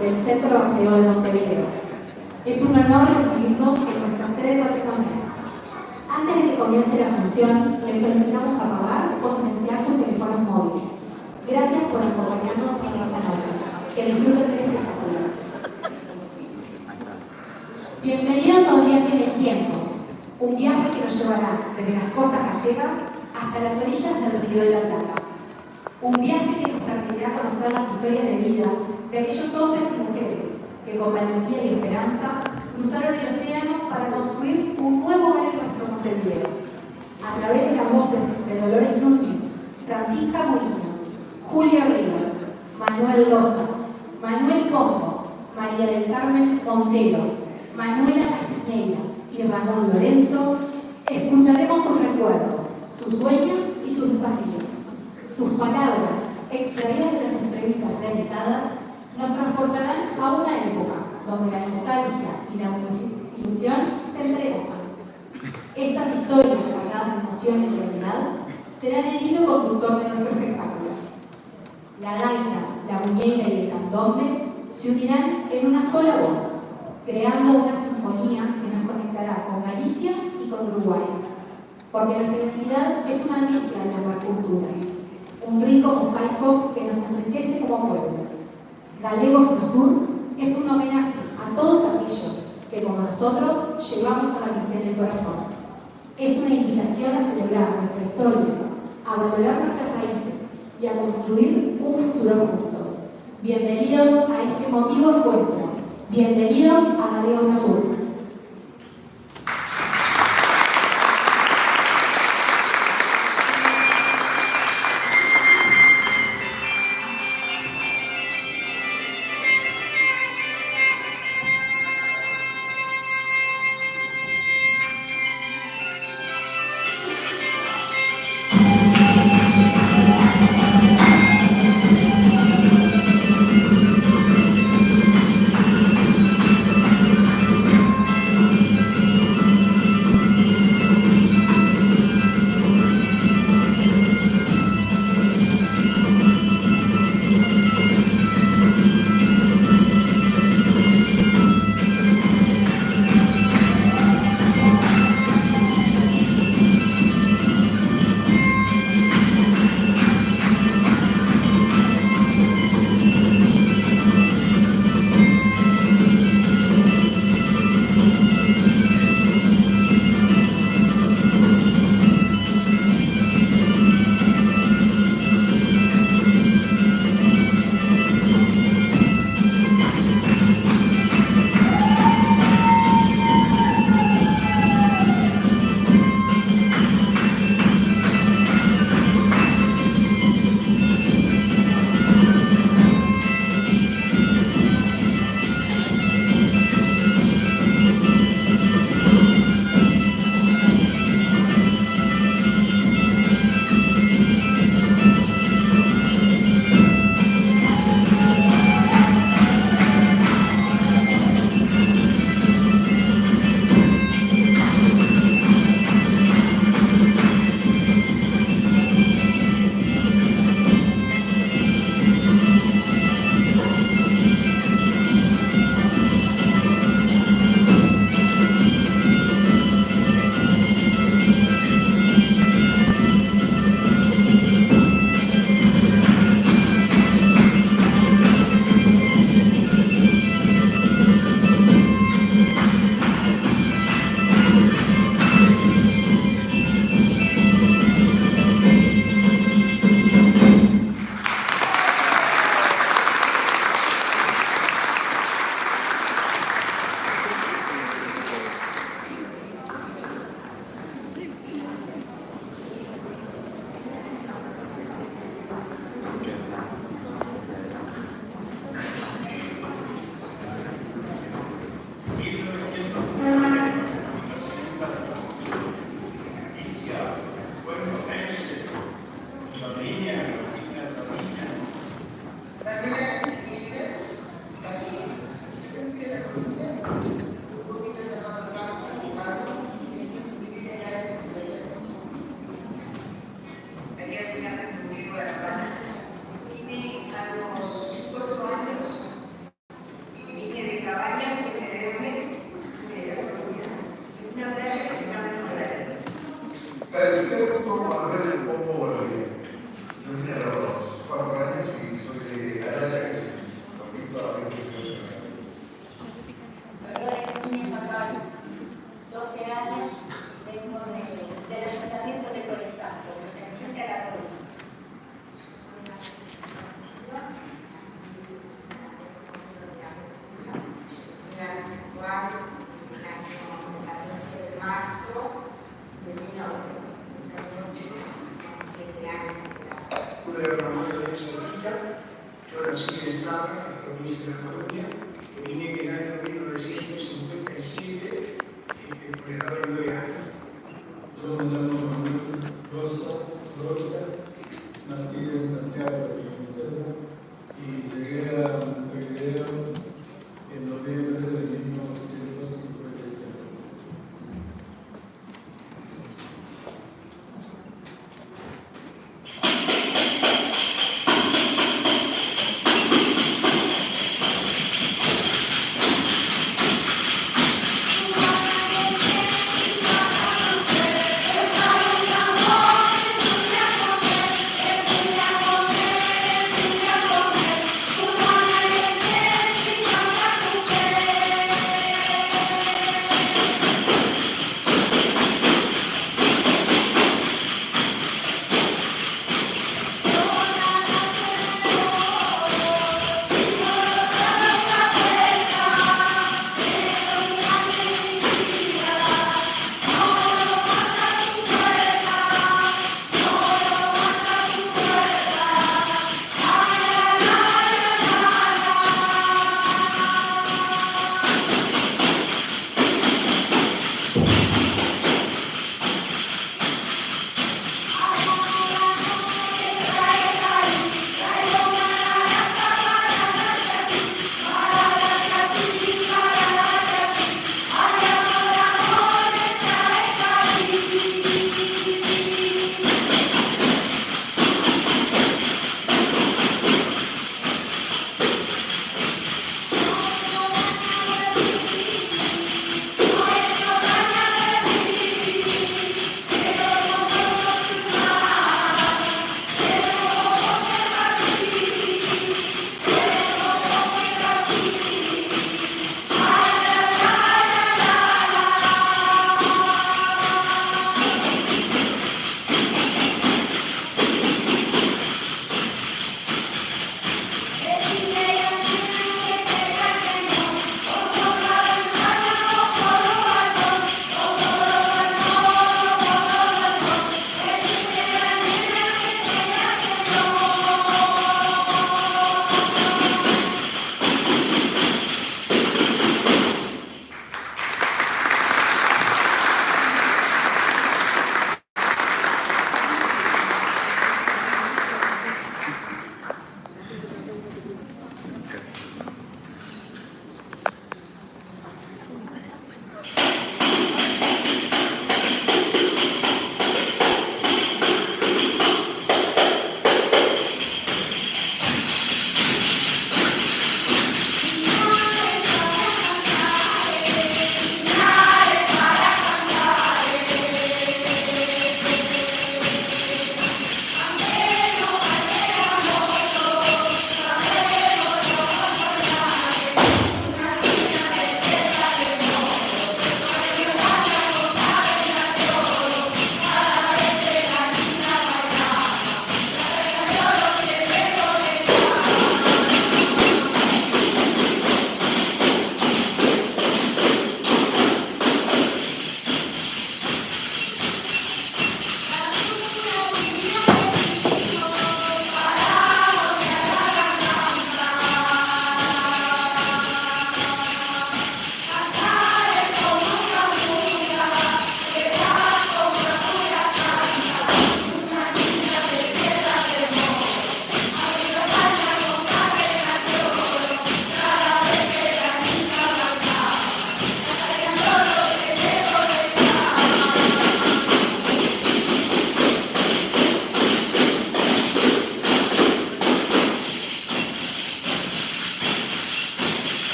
del Centro Gallego de Montevideo. Es un honor recibirlos en nuestra sede patrimonial. Antes de que comience la función, les solicitamos apagar o silenciar sus teléfonos móviles. Gracias por acompañarnos en esta noche. Que disfruten de este espectáculo. Bienvenidos a un viaje en el tiempo. Un viaje que nos llevará desde las costas gallegas hasta las orillas del Río de la Plata. Un viaje que nos permitirá conocer las historias de vida de aquellos hombres y mujeres que con valentía y esperanza cruzaron el océano para construir un nuevo hogar en nuestro Montevideo. A través de las voces de Dolores Núñez, Francisca Muñoz, Julio Ríos, Manuel Loza, Manuel Pombo, María del Carmen Montero, Manuela Castiñeira y Ramón Lorenzo, escucharemos sus recuerdos, sus sueños y sus desafíos. Sus palabras, extraídas de las entrevistas realizadas, nos transportarán a una época donde la nostalgia y la ilusión se entrelazan. Estas historias cargadas de emoción y realidad serán el hilo conductor de nuestro espectáculo. La gaita, la muñeca y el candombe se unirán en una sola voz, creando una sinfonía que nos conectará con Galicia y con Uruguay. Porque nuestra identidad es una mezcla de ambas culturas, un rico mosaico que nos enriquece como pueblo. Galegos Pro Sur es un homenaje a todos aquellos que, como nosotros, llevamos a la misión del corazón. Es una invitación a celebrar nuestra historia, a valorar nuestras raíces y a construir un futuro juntos. Bienvenidos a este emotivo encuentro. Bienvenidos a Galegos Pro Sur. cual el año 14 de marzo de 1978, con 7 años de edad. Una hermana de Solita, yo nací en Saba, en la provincia de La Coruña, que vine en el año 1957, por edad de 9 años. Yo me llamo Manuel Rocha, nací en Santiago de Venezuela y llegué a Montevideo en noviembre de 1953.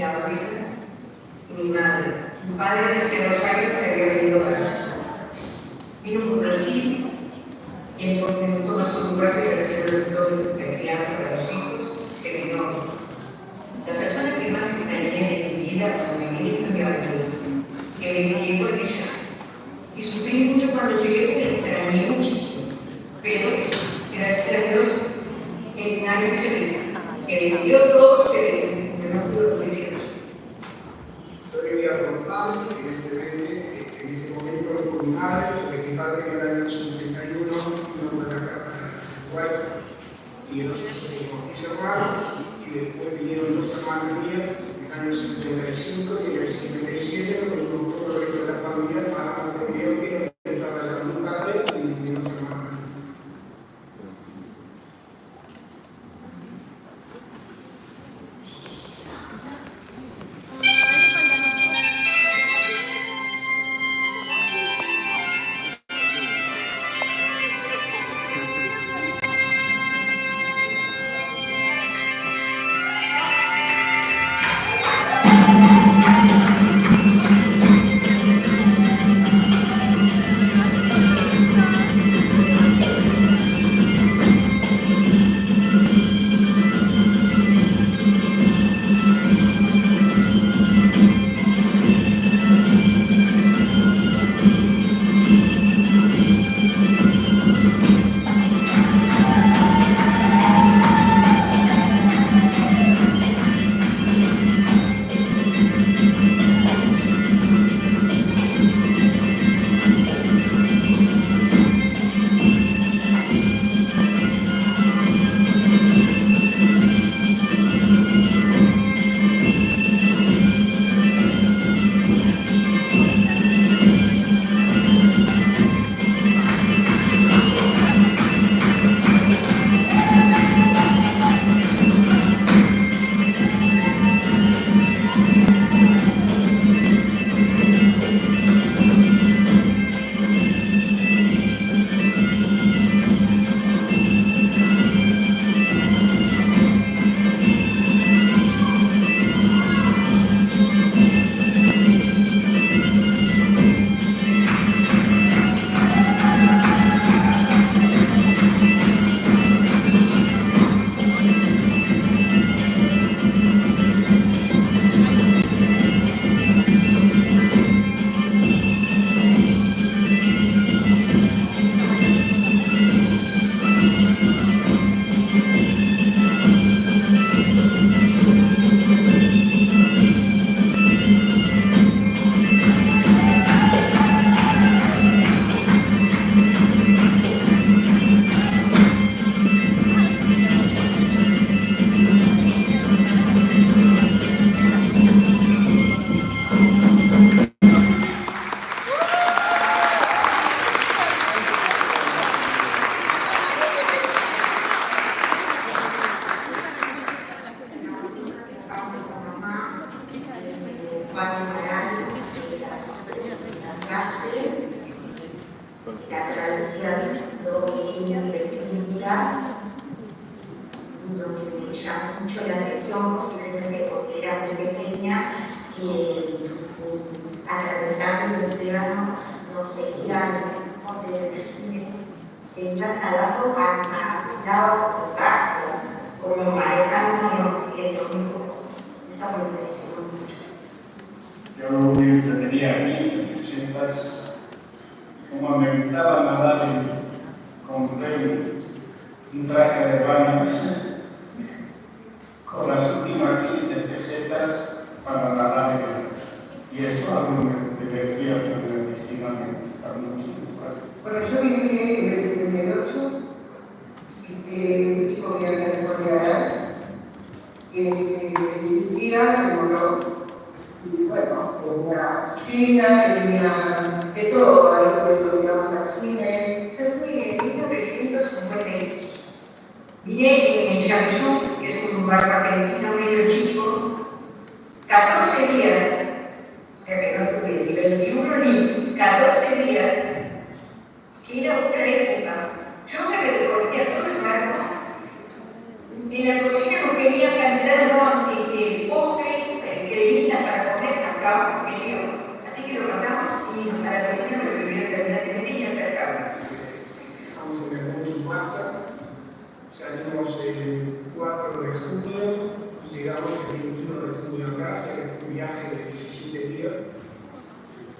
mi abuela y mi madre. Mi padre hace 2 años se había venido para acá. Vino por Brasil y en un minuto más un lugar que recibió el doctor de crianza para los hijos, se vino. La persona que más extrañé en mi vida cuando me vine fue mi abuela, que me crié con ella. Y sufrí mucho cuando llegué, porque la extrañé muchísimo. Pero, gracias a Dios, en años feliz, que vivió todo, se no pudo decir eso. Yo vivía con padres, evidentemente, en ese momento con mi madre, porque mi padre en el año 71 vino para acá, para Uruguay, y nosotros teníamos 10 hermanos, y después vinieron 2 hermanas mías en el año 75 y en el 77, con todo el resto de la familia para Montevideo, que estaba allá con mi padre y 2 hermanas mías. La tradición de Unidas, lo que me llamó mucho la atención, posiblemente porque era muy pequeña, que atravesando el océano nos seguían por delfines que iban nadando a lado del barco, como manejándonos siguiendo un poco. Eso me impresionó mucho. Yo tenía 15, 16 como me gustaba nadar, compré un traje de baño con las últimas 15 pesetas para nadar, y eso algo me divertía porque me piscina a mucho. Bueno, yo viví en el 78 y con mi California, vivía como no. Y bueno, tenía piscina, tenía de todo, ahí nos íbamos al cine. Yo fui en 1952. Vine en Jiangsu, que es un lugar argentino medio chico, 14 días, o sea que no tuve ni 21 ni 14 días, que era otra época. Yo me recorría todo el barco. En la cocina nos venían cantando postres, que estábamos queridos. Así que lo pasamos y a la vecina lo vivieron terminar de niña cercana. Estamos en el mundo masa, salimos el 4 de junio y llegamos el 21 de junio acá, ya que fue un viaje de 17 días.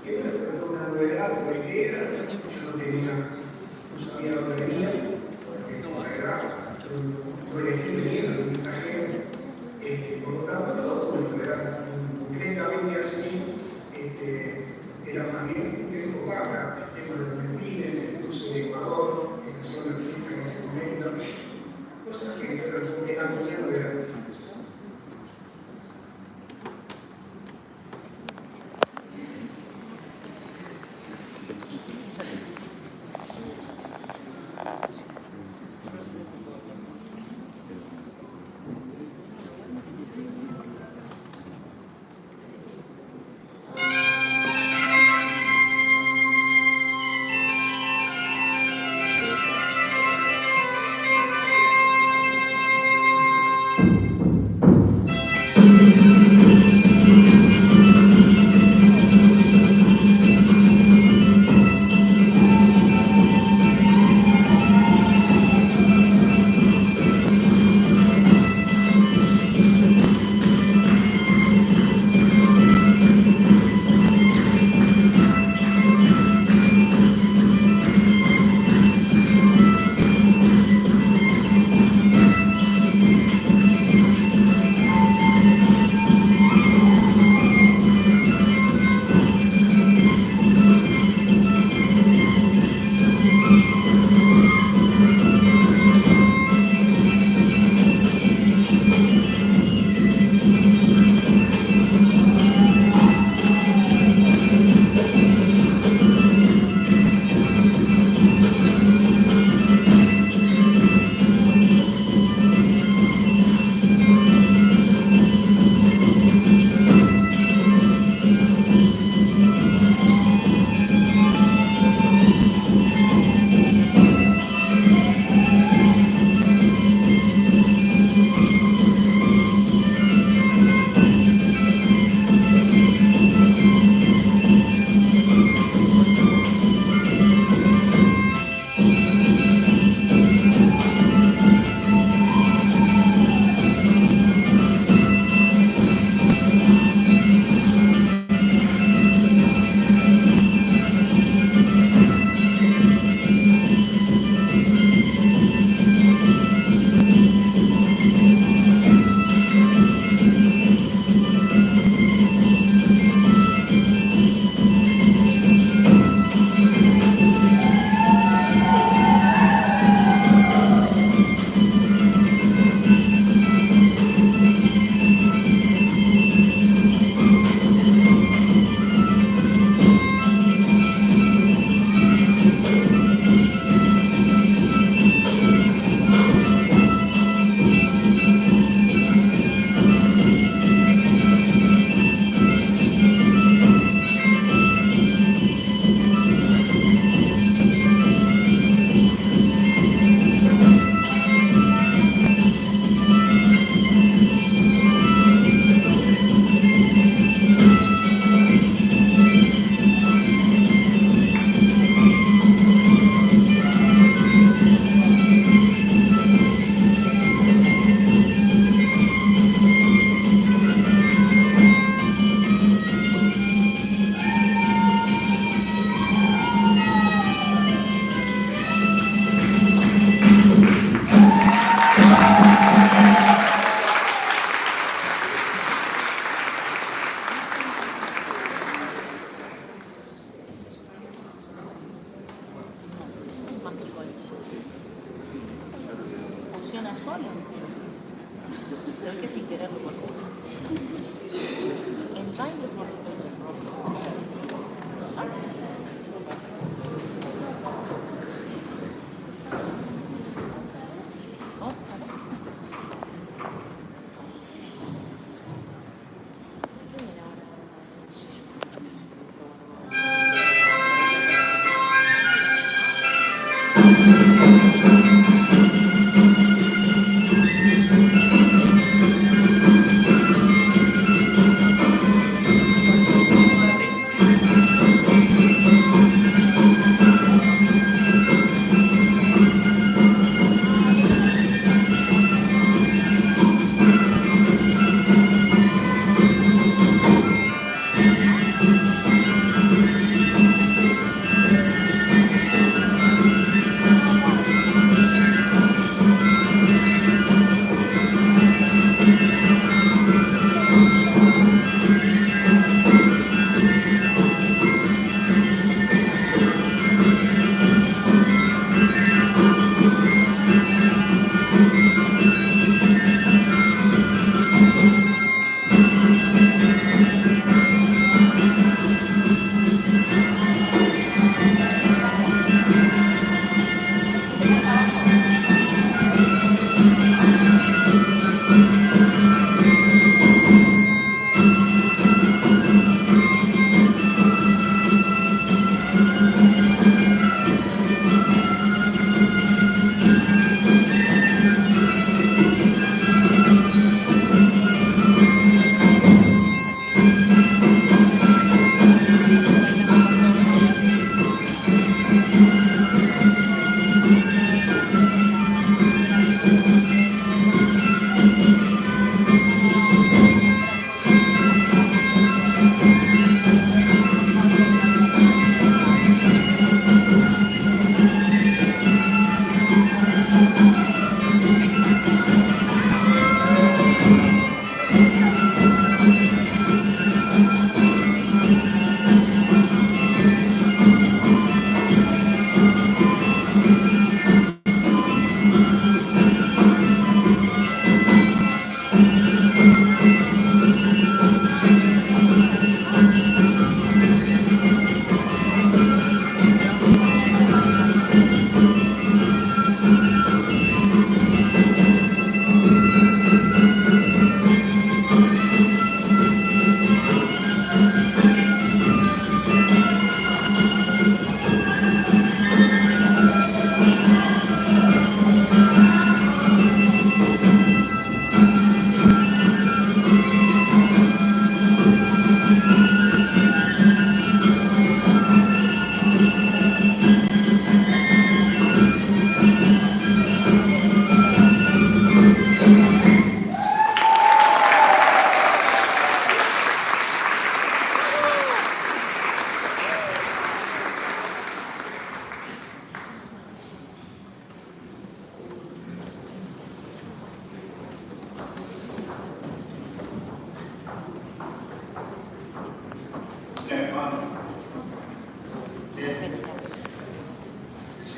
Que me fue una novedad, una idea, yo no sabía dónde venía, porque como era un elegí bien, un traje, por lo tanto todo fue una novedad. Concretamente así, era más bien un poco acá, el tema de los delfines, el cruce de Ecuador, esa zona turística en ese momento, cosas que eran muy novedades.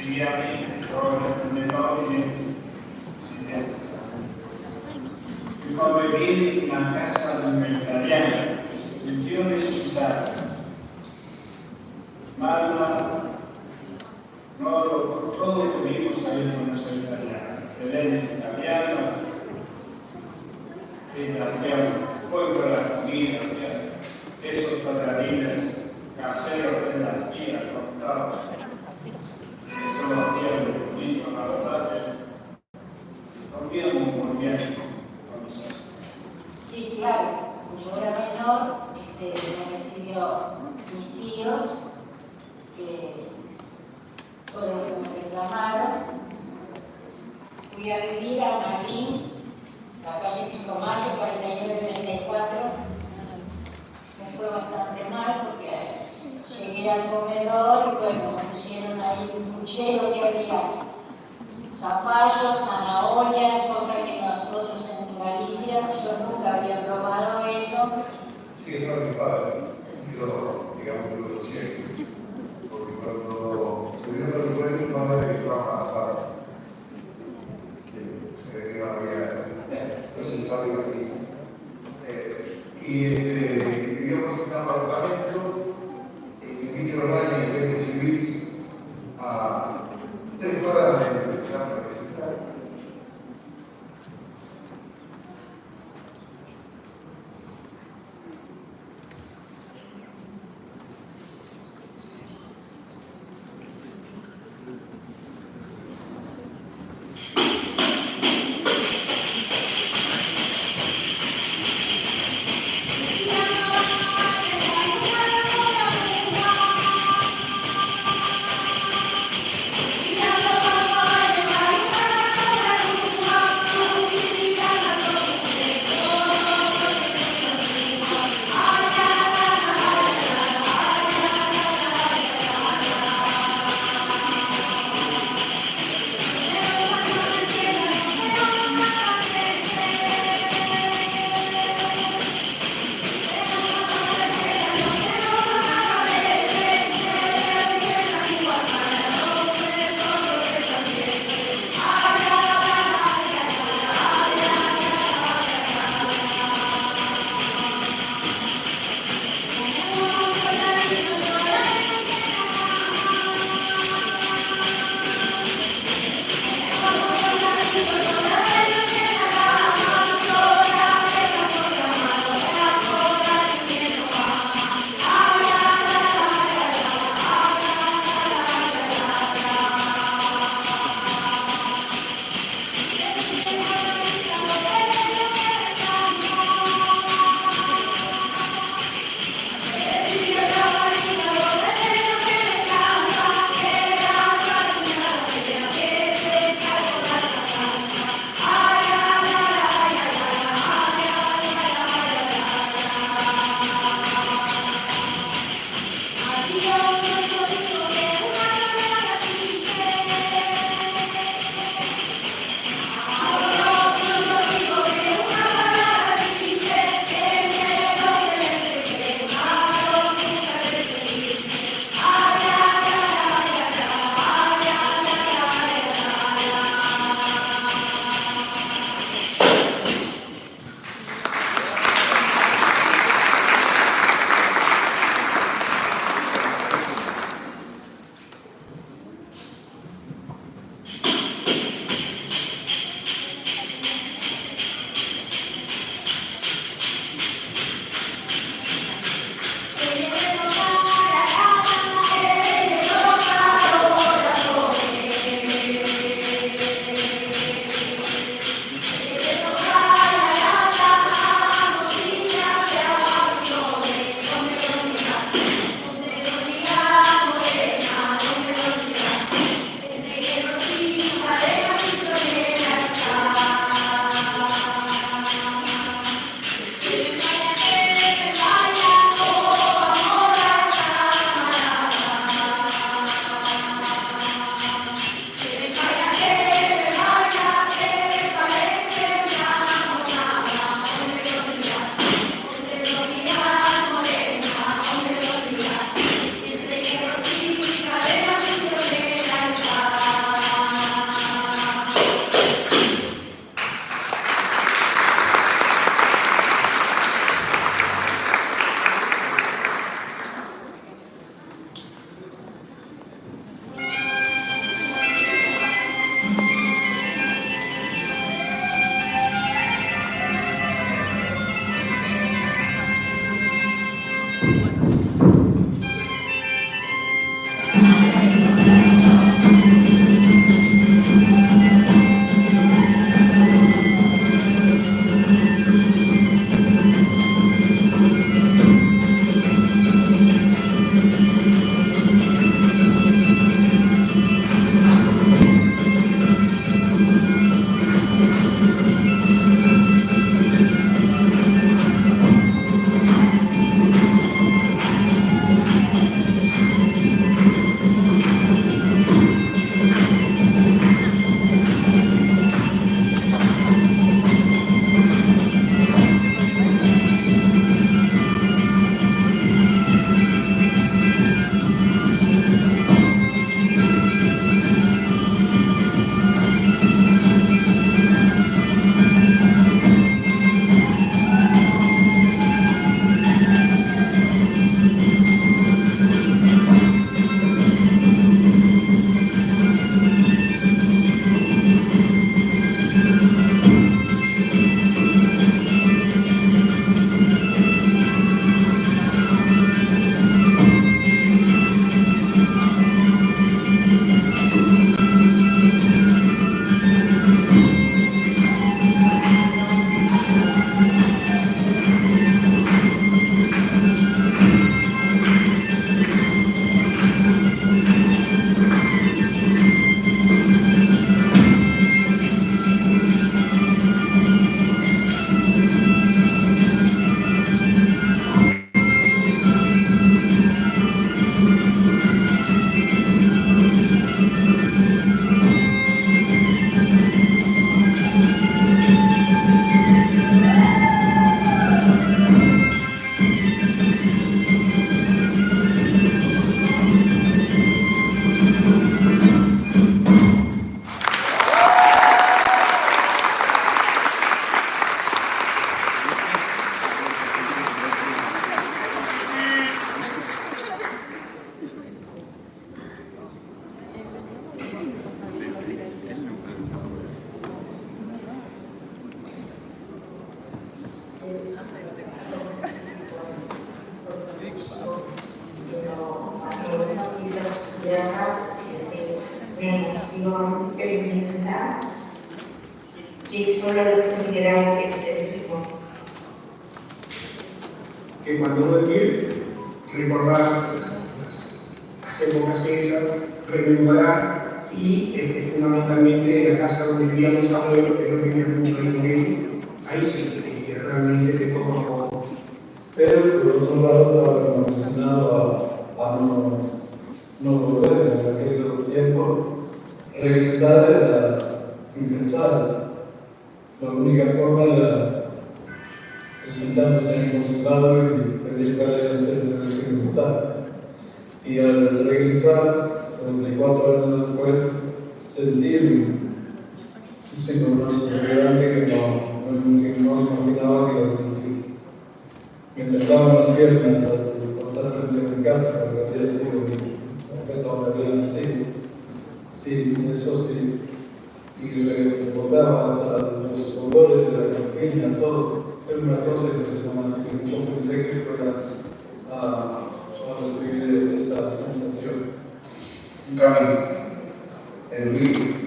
siriani, menori, di come viene una casa italiana, istituzioni sociali, ma todos venimos sabiendo una soy italiana, Elena italiana, poi con la comida, esos patradines caseros de la tía, contados, eso lo hacían los niños, la verdad, comíamos muy bien con nosotros. Sí, claro, yo era menor, me recibió mis tíos, que fueron los que me reclamaron. Fui a vivir a Marlín, la calle Pico Mayo, 49-34. Me fue bastante mal porque llegué al comedor y bueno, me pusieron ahí un puchero que había zapallo, zanahoria, cosas que nosotros en Galicia, yo nunca había probado eso. Sí, es para mi padre, sí, digamos que lo siento, porque cuando se dio el recuerdo mi padre que estaba embarazada, se ve que no había, no se sabe lo que y vivíamos en un apartamento en Villa Romana, en el Civil, a 3 cuadras de la universidad. paz, de emoción tremenda, que solo los migrantes sentimos. Que cuando uno vive, recordás las épocas esas, rememorás y fundamentalmente en la casa donde vivían los abuelos, que es lo que me mucho en ellos, ahí sí que realmente te toca un poco. Pero por otro lado estaba condicionado a no volver en aquel tiempo. Regresar era impensable. La única forma era presentándose en el consulado y pedir para hacerse ejecutar. Y al regresar, 34 años después, sentir un sintonoso grande que no imaginaba que iba a sentir. Me temblaban las piernas al pasar frente a mi casa, porque había sido la casa donde había nacido. Sí, eso sí. Y le recordaba los olores de la campiña, todo. Era una cosa impresionante. Yo pensé que fuera a recibir esa sensación. Un camino, el río.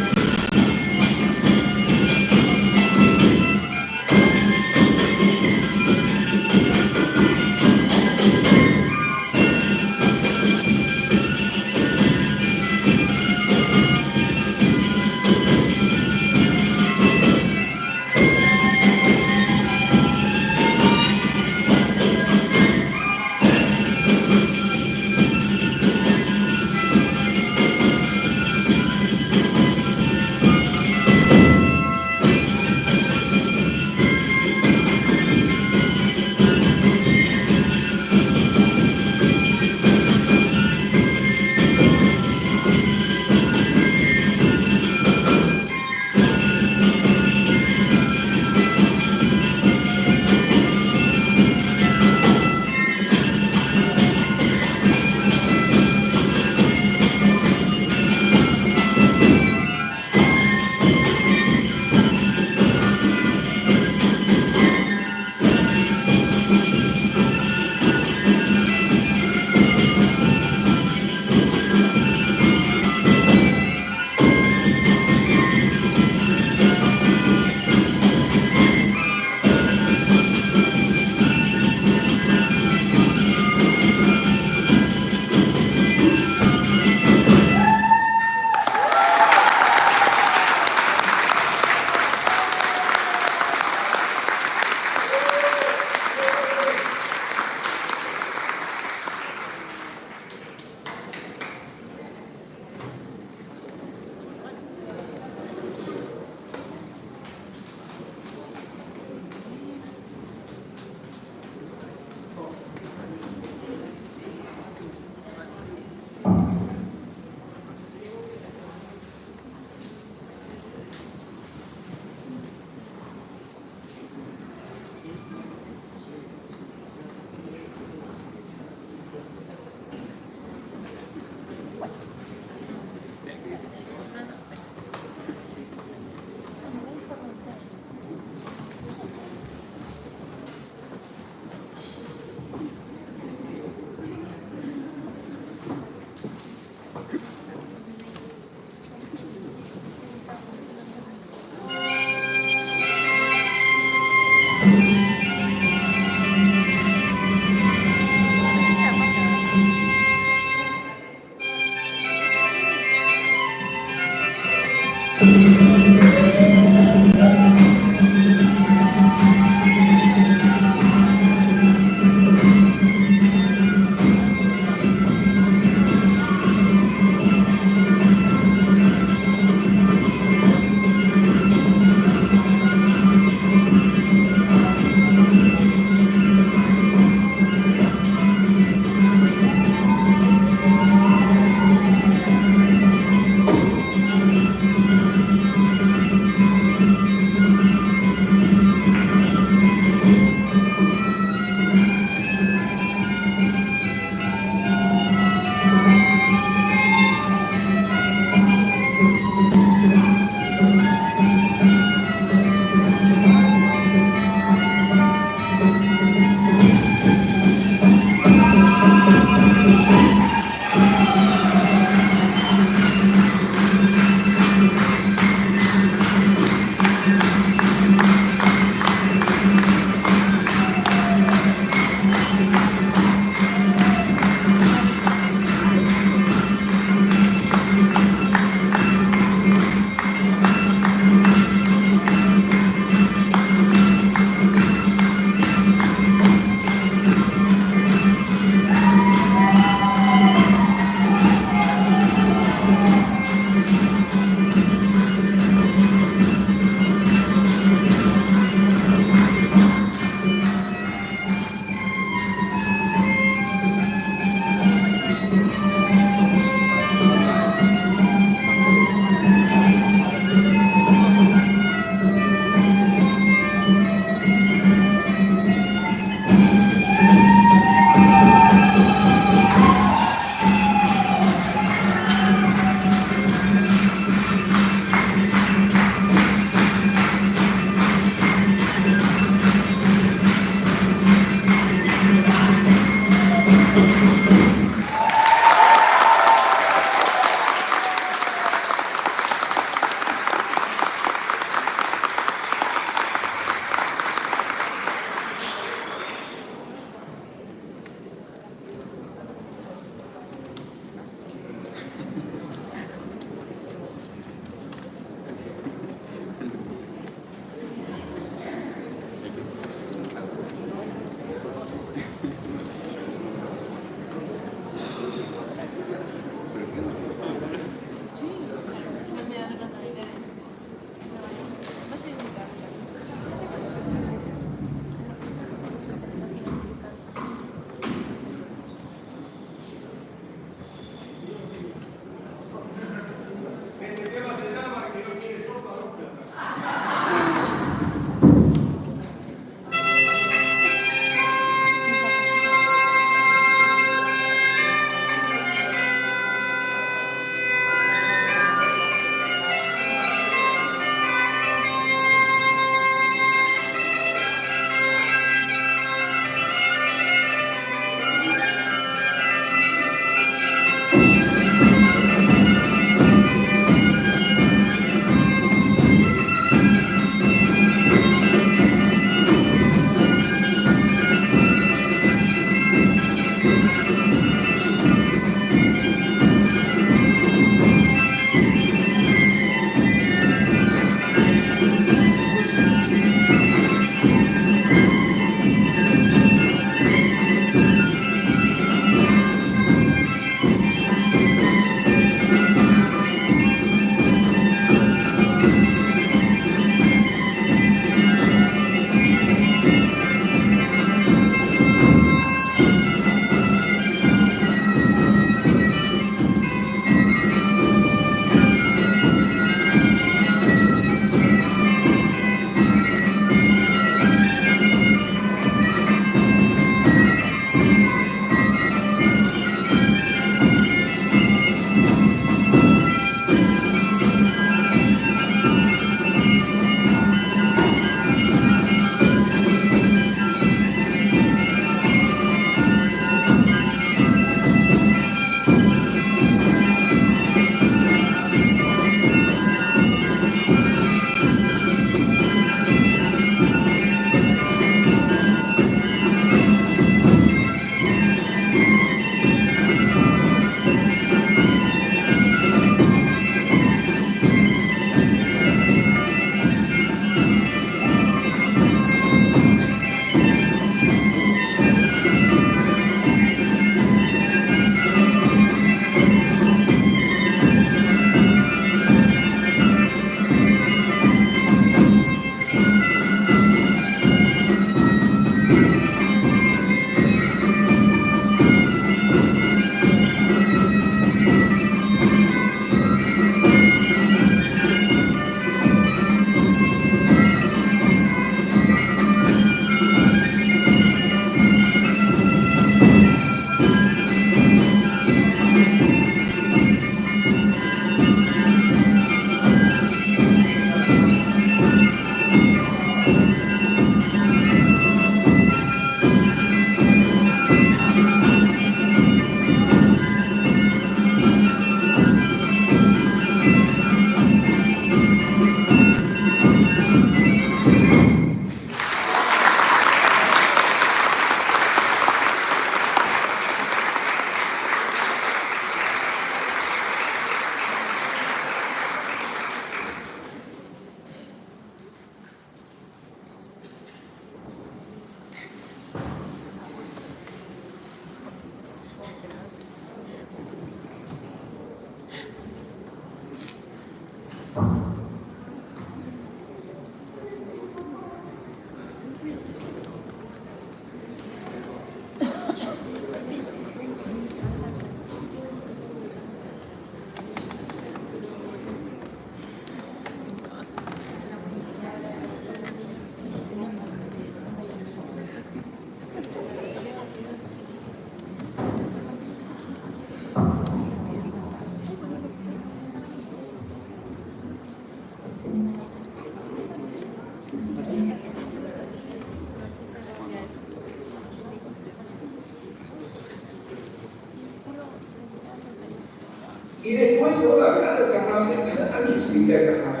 Y después, todo acá, los carnavales, empieza también se invita el carnaval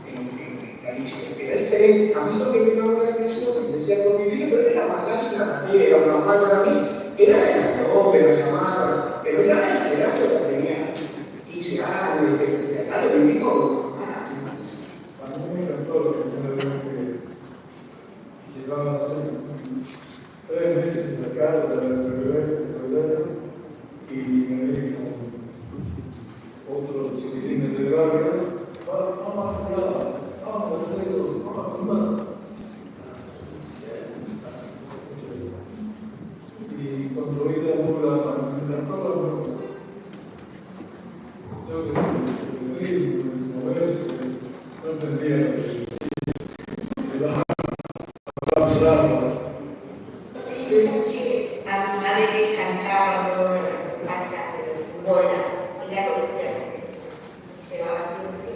en Galicia. Era diferente. A mí lo que me llamó la atención, decía por mi vida, pero era más láminas, era normal para mí, era el calor, pero llamaban, pero ya ese gacho que tenía 15 años, desde acá lo viví como A mí me encantó la primera vez que llevaba a hacer 3 meses en la casa para el bebé, y me dijo otro chiquitín del barrio, vamos a comprar, vamos a tomar. Y cuando oí la mula, me encantó la mula. Yo que sé, el ritmo, el moverse, no entendía lo que decía. Me bajaba a hablar. A mi madre le encantaba todo, bolas, y la llevaba siempre.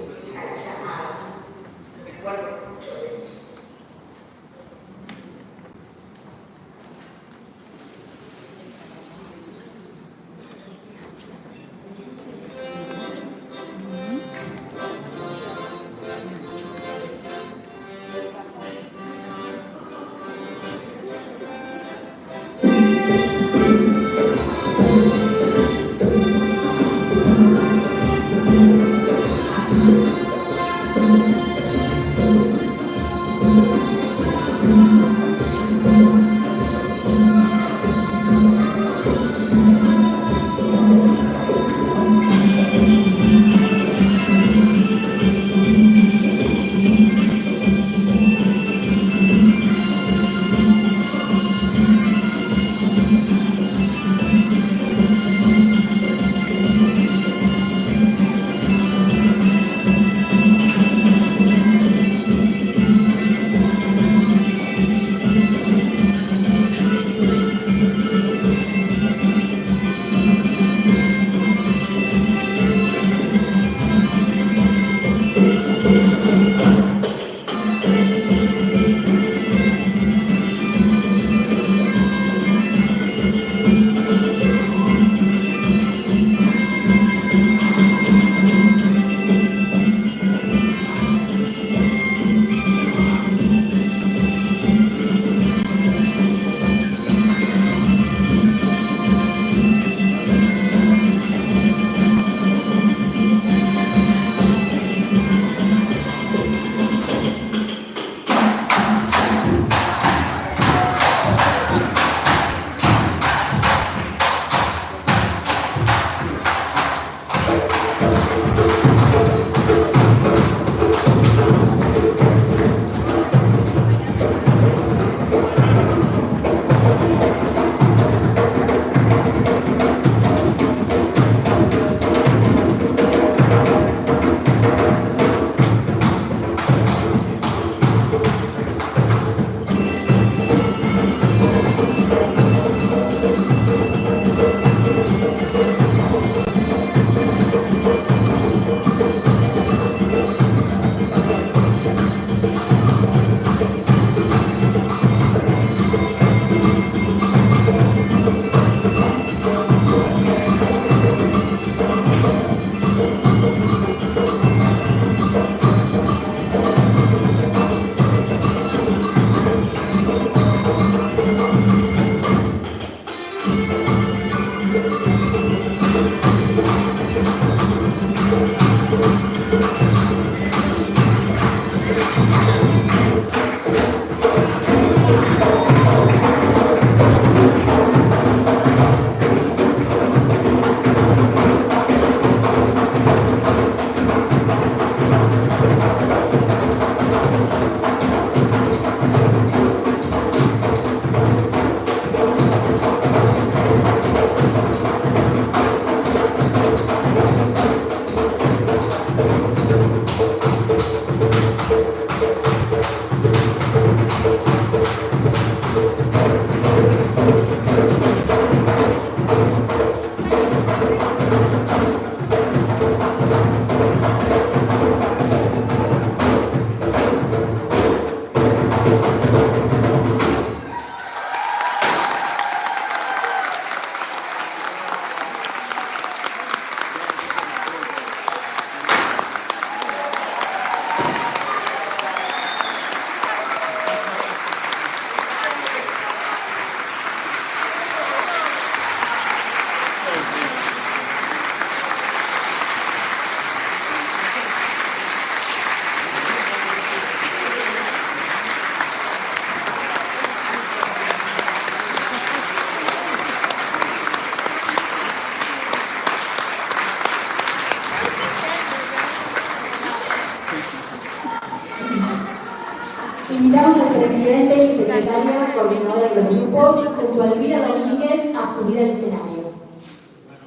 presidente y secretaria coordinadora de los grupos, junto a Elvira Domínguez, a subir al escenario.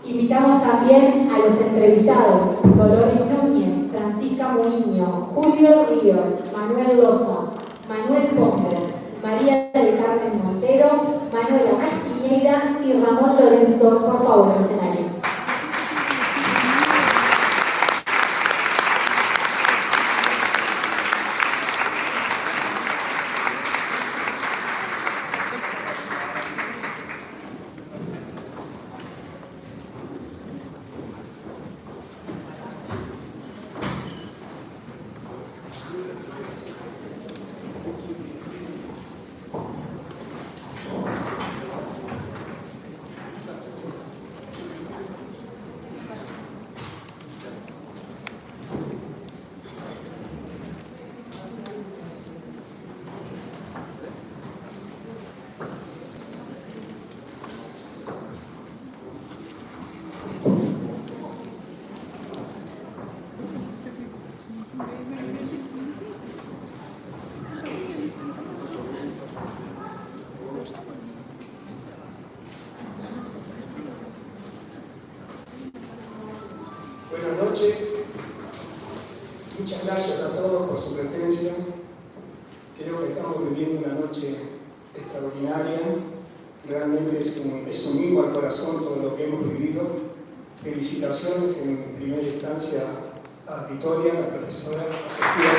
Invitamos también a los entrevistados: Dolores Núñez, Francisca Muiño, Julio Ríos, Manuel Loza, Manuel Pomber, María del Carmen Montero, Manuela Castiñeira y Ramón Lorenzo, por favor, al escenario. Buenas noches, muchas gracias a todos por su presencia. Creo que estamos viviendo una noche extraordinaria, realmente es un himno al corazón todo lo que hemos vivido. Felicitaciones en primera instancia a Victoria, la profesora Sofía.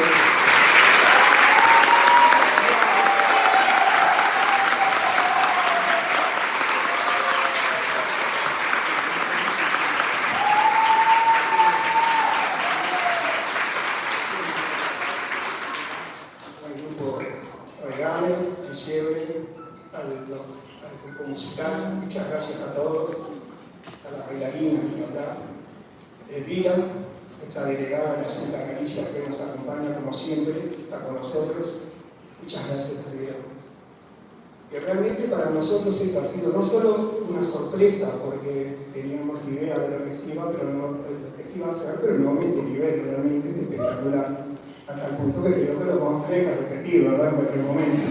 Al grupo musical, muchas gracias a todos, a la bailarina, Elvira, esta delegada de la Junta de Galicia que nos acompaña como siempre, está con nosotros, muchas gracias, Elvira. Y realmente para nosotros esto ha sido no solo una sorpresa, porque teníamos idea de lo que se iba, a hacer, pero no a este nivel, realmente es espectacular, a tal punto que creo que lo vamos a tener que repetir, ¿verdad?, en cualquier momento.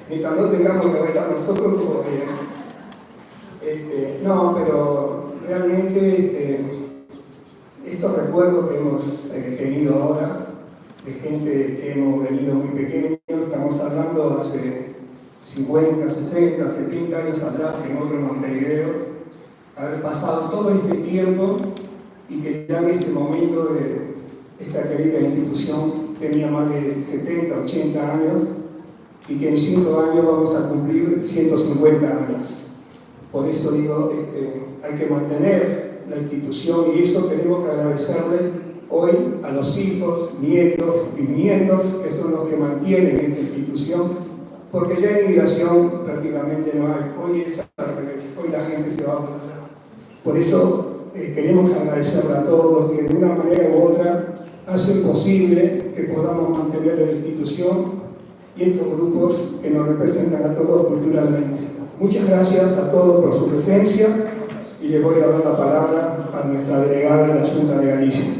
Mientras no tengamos que bailar nosotros, todo bien. No, pero realmente estos recuerdos que hemos tenido ahora, de gente que hemos venido muy pequeños, estamos hablando hace 50, 60, 70 años atrás en otro Montevideo, haber pasado todo este tiempo y que ya en ese momento esta querida institución tenía más de 70, 80 años y que en 5 años vamos a cumplir 150 años. Por eso digo, hay que mantener la institución y eso tenemos que agradecerle hoy a los hijos, nietos, bisnietos, que son los que mantienen esta institución, porque ya en migración prácticamente no hay. Hoy es al revés, hoy la gente se va a allá. Por eso queremos agradecerle a todos los que de una manera u otra hacen posible que podamos mantener la institución y estos grupos que nos representan a todos culturalmente. Muchas gracias a todos por su presencia y le voy a dar la palabra a nuestra delegada de la Junta de Galicia.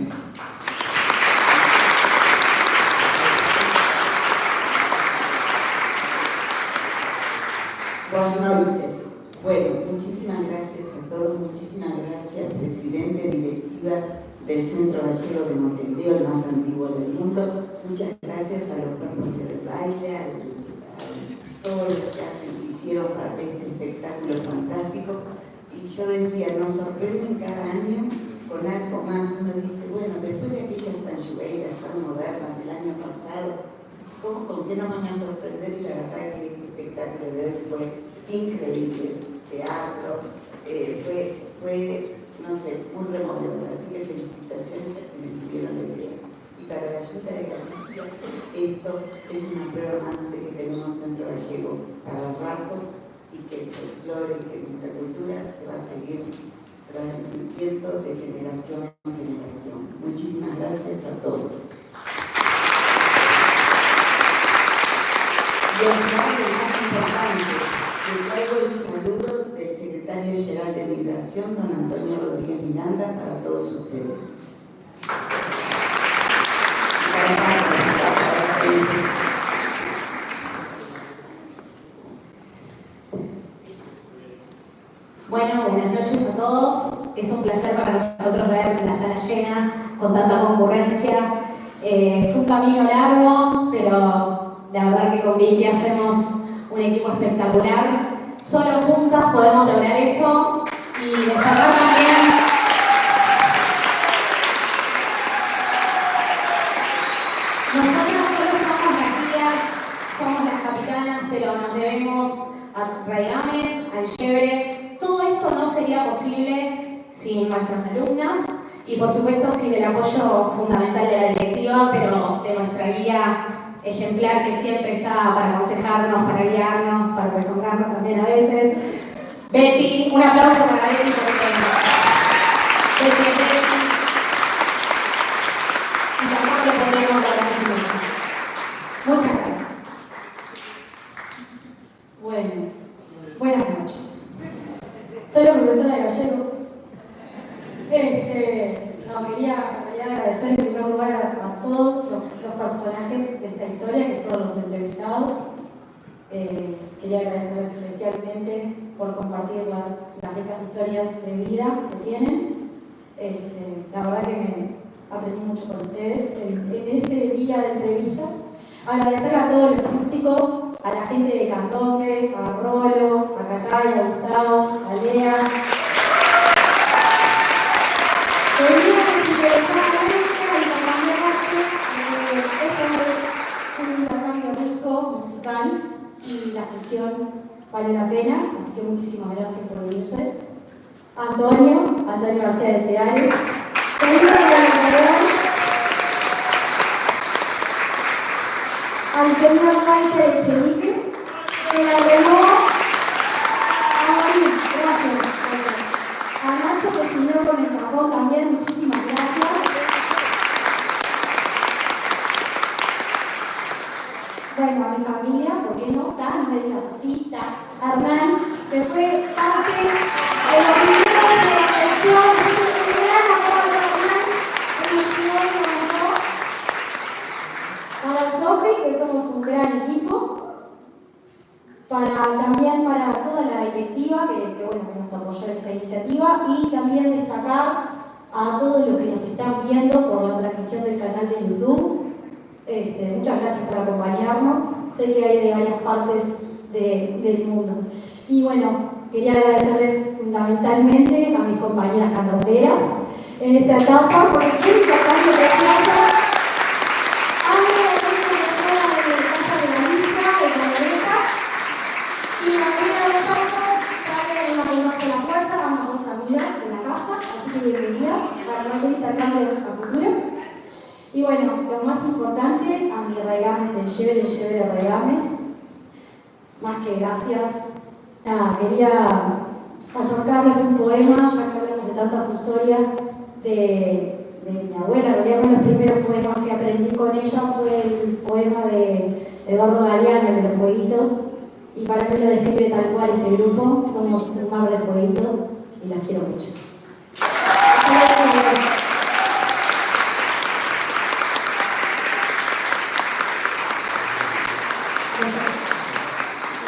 Buenas noches. Bueno, muchísimas gracias a todos, muchísimas gracias, presidente, directiva del Centro Gallego de Montevideo, el más antiguo del mundo. Muchas gracias a los cuerpos de baile, a todos los que hicieron para este espectáculo fantástico. Y yo decía, nos sorprenden cada año con algo más. Uno dice, bueno, después de aquellas tanchugueiras tan modernas del año pasado, ¿con qué nos van a sorprender? Y la verdad que este espectáculo de hoy fue increíble. Teatro, fue no sé, muy removedor, así que felicitaciones a quienes tuvieron la idea. Y para la Junta de Galicia, esto es una prueba más de que tenemos Centro Gallego para el rato y que el folclore y que nuestra cultura se va a seguir transmitiendo de generación en generación. Muchísimas gracias a todos. Y el más importante, le traigo el saludo del secretario general de Migración, don Antonio Rodríguez Miranda, para todos ustedes. Bueno, buenas noches a todos. Es un placer para nosotros ver la sala llena con tanta concurrencia. Fue un camino largo, pero la verdad que con Vicky hacemos un equipo espectacular. Solo juntas podemos lograr eso y destacar también nosotras solo somos las guías, somos las capitanas, pero nos debemos a Regames, al Yebre. Todo esto no sería posible sin nuestras alumnas y por supuesto sin el apoyo fundamental de la directiva, pero de nuestra guía ejemplar que siempre está para aconsejarnos, para guiarnos, para resonarnos también a veces. Betty, un aplauso para Betty porque Betty es Betty y tampoco lo podríamos lograr sin ella. Muchas gracias. Bueno, buenas noches. Soy la profesora de gallego. Quería agradecer en primer lugar a todos los personajes de esta historia que fueron los entrevistados. Quería agradecerles especialmente por compartir las ricas historias de vida que tienen. La verdad que me aprendí mucho con ustedes en ese día de entrevista. Agradecer a todos los músicos, a la gente de Candombe, a Rolo, a Cacay, a Gustavo, a Lea. Es un intercambio rico, musical, y la fusión vale la pena, así que muchísimas gracias por unirse. Antonio García de Seares, al señor Maite Echenique, que la arregló a morir, gracias. A Nacho que se unió con el cajón también, muchísimas gracias. Bueno, a mi familia, ¿por qué no? No me digas así, a Hernán, que fue parte de la primera de la selección, un gran apoyo a Hernán, que nos ayudó y a la Sofi, que somos un gran equipo, también para toda la directiva que nos apoyó en esta iniciativa y también destacar a todos los que nos están viendo por la transmisión del canal de YouTube. Muchas gracias por acompañarnos. Sé que hay de varias partes del mundo. Y bueno, quería agradecerles fundamentalmente a mis compañeras candomberas en esta etapa, porque es muy importante que y la primera de nosotros saben una con la fuerza, ambas dos amigas de la casa, así que bienvenidas para nuestro intercambio a futuro. Y bueno, lo más importante, a mi Regames, el Yebre de Regames, más que gracias. Nada, quería acercarles un poema, ya que hablamos de tantas historias de mi abuela. En realidad, uno de los primeros poemas que aprendí con ella fue el poema de Eduardo Galeano, el de los fueguitos. Y para mí lo describe tal cual este grupo, somos un mar de fueguitos y las quiero mucho.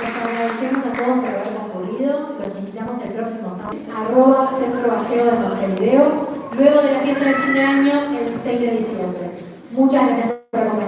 Les agradecemos a todos por haber concurrido y los invitamos el próximo sábado, @Centro Gallego de Montevideo, luego de la fiesta de fin de año el 6 de diciembre. Muchas gracias por acompañarnos.